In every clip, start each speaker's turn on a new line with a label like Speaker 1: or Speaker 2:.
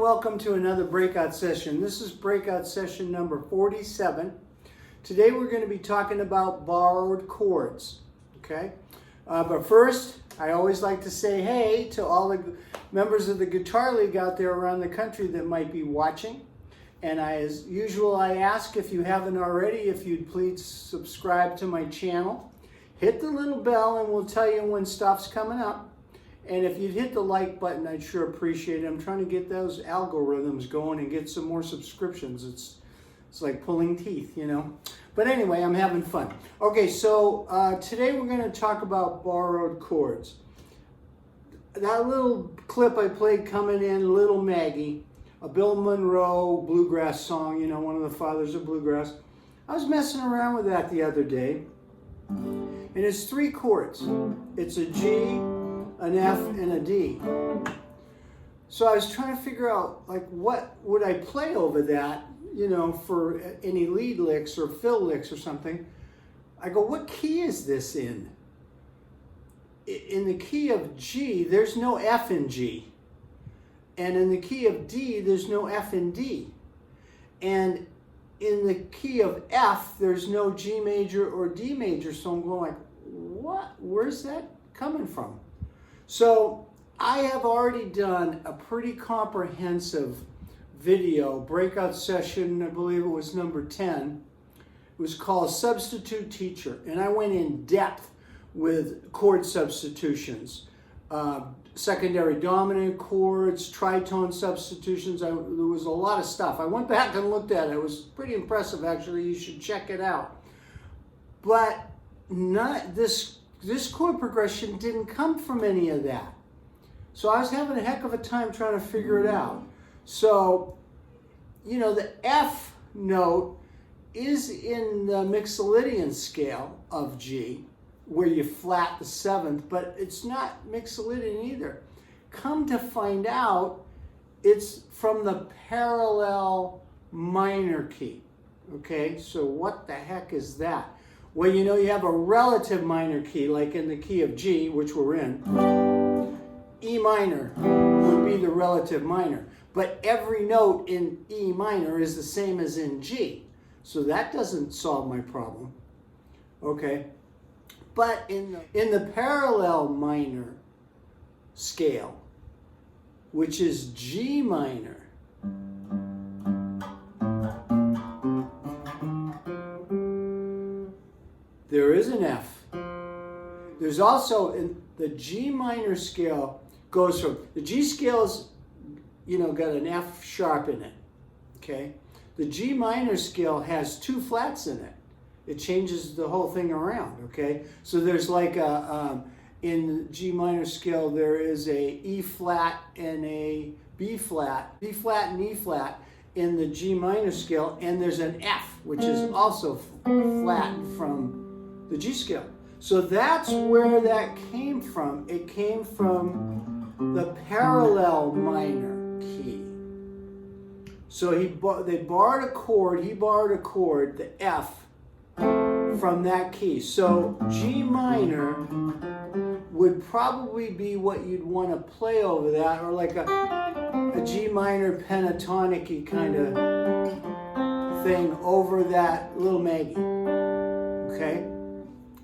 Speaker 1: welcome to another Breakout Session. This is Breakout Session number 47. Today we're going to be talking about borrowed chords, okay? But first, I always like to say hey to all the members of the Guitar League out there around the country that might be watching. And as usual, I ask if you haven't already, if you'd please subscribe to my channel. Hit the little bell and we'll tell you when stuff's coming up. And if you'd hit the like button, I'd sure appreciate it. I'm trying to get those algorithms going and get some more subscriptions. It's like pulling teeth, you know. But anyway, I'm having fun. Okay, so today we're going to talk about borrowed chords. That little clip I played coming in, Little Maggie, a Bill Monroe bluegrass song, you know, one of the fathers of bluegrass. I was messing around with that the other day. And it's 3 chords. It's a G, an F, and a D. So I was trying to figure out, like, what would I play over that, you know, for any lead licks or fill licks or something. I go, what key is this in? In the key of G, there's no F in G. And in the key of D, there's no F in D. And in the key of F, there's no G major or D major. So I'm going like, what? Where's that coming from? So I have already done a pretty comprehensive video, breakout session, I believe it was number 10. It was called Substitute Teacher. And I went in depth with chord substitutions, secondary dominant chords, tritone substitutions. There was a lot of stuff. I went back and looked at it. It was pretty impressive, actually. You should check it out. But this chord progression didn't come from any of that. So I was having a heck of a time trying to figure it out. So, you know, the F note is in the Mixolydian scale of G, where you flat the 7th, but it's not Mixolydian either. Come to find out, it's from the parallel minor key. Okay, so what the heck is that? Well, you know, you have a relative minor key, like in the key of G, which we're in. E minor would be the relative minor. But every note in E minor is the same as in G. So that doesn't solve my problem. Okay. But in the parallel minor scale, which is G minor, there is an F. There's also, in the G minor scale, goes from, the G scale's, you know, got an F sharp in it, okay? The G minor scale has 2 flats in it. It changes the whole thing around, okay? So there's like a, in the G minor scale, there is a E flat and a B flat and E flat in the G minor scale, and there's an F, which is also flat from the G scale. So that's where that came from. It came from the parallel minor key. So they borrowed a chord, he borrowed a chord, the F, from that key. So G minor would probably be what you'd want to play over that, or like a G minor pentatonic-y kind of thing over that Little Maggie. Okay?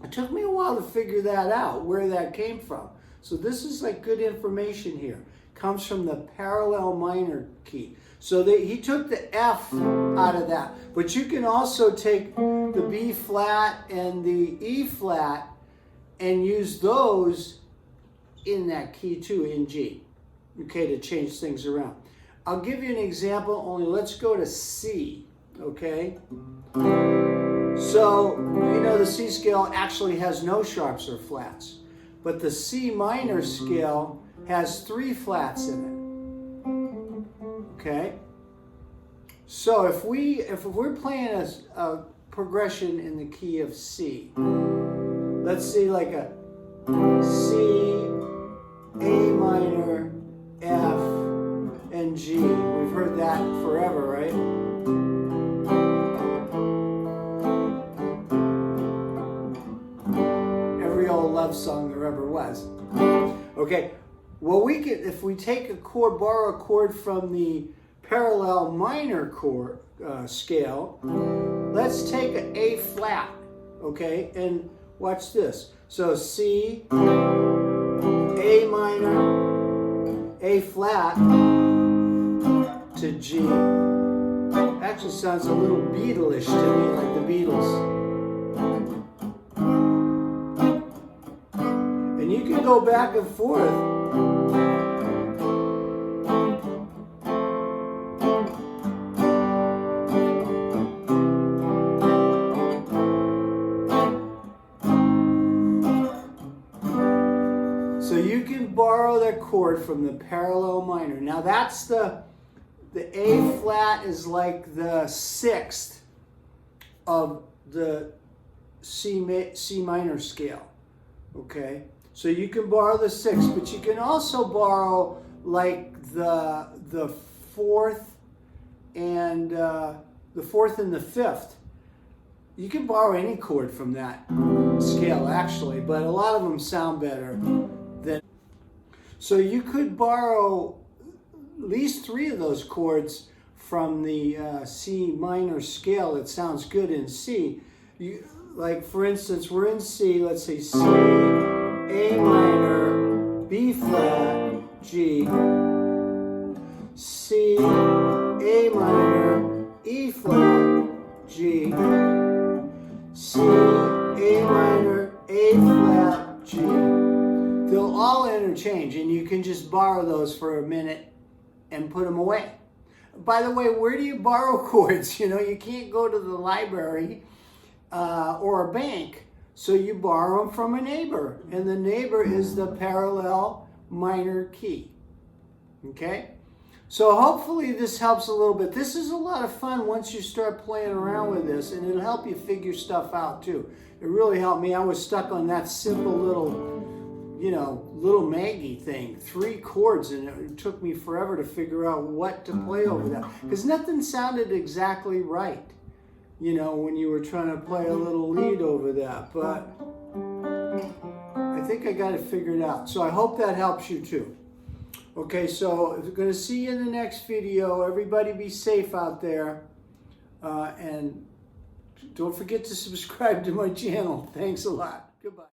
Speaker 1: It took me a while to figure that out, where that came from. So this is like good information here. Comes from the parallel minor key. So he took the F out of that. But you can also take the B flat and the E flat and use those in that key too, in G. Okay, to change things around. I'll give you an example, only let's go to C, okay? So, you know, the C scale actually has no sharps or flats, but the C minor scale has 3 flats in it. Okay? So if we're playing a progression in the key of C, let's see, like a C, A minor, F, and G. We've heard that forever, right? Every old love song there ever was. Okay, Well, we could, if we take a chord, borrow a chord from the parallel minor chord scale, let's take an A flat, okay? And watch this. So C, A minor, A flat to G. Actually sounds a little Beatle-ish to me, like the Beatles. And you can go back and forth. So you can borrow that chord from the parallel minor. Now that's the A flat is like the sixth of the C minor scale. Okay, so you can borrow the sixth, but you can also borrow like the fourth and the fifth. You can borrow any chord from that scale actually, but a lot of them sound better than. So you could borrow at least 3 of those chords from the C minor scale. It sounds good in C. Like for instance, we're in C, let's say C, A minor, B flat, G, C, A minor, E flat, G, C, A minor, A flat, G. They'll all interchange, and you can just borrow those for a minute and put them away. By the way, where do you borrow chords? You know, you can't go to the library or a bank, so you borrow them from a neighbor, and the neighbor is the parallel minor key. Okay? So hopefully this helps a little bit. This is a lot of fun once you start playing around with this, and it'll help you figure stuff out too. It really helped me. I was stuck on that simple little, you know, little Maggie thing, 3 chords, and it took me forever to figure out what to play over that, because nothing sounded exactly right, you know, when you were trying to play a little lead over that, but I think I got it figured out. So I hope that helps you too. Okay, so we're going to see you in the next video. Everybody be safe out there, and don't forget to subscribe to my channel. Thanks a lot. Goodbye.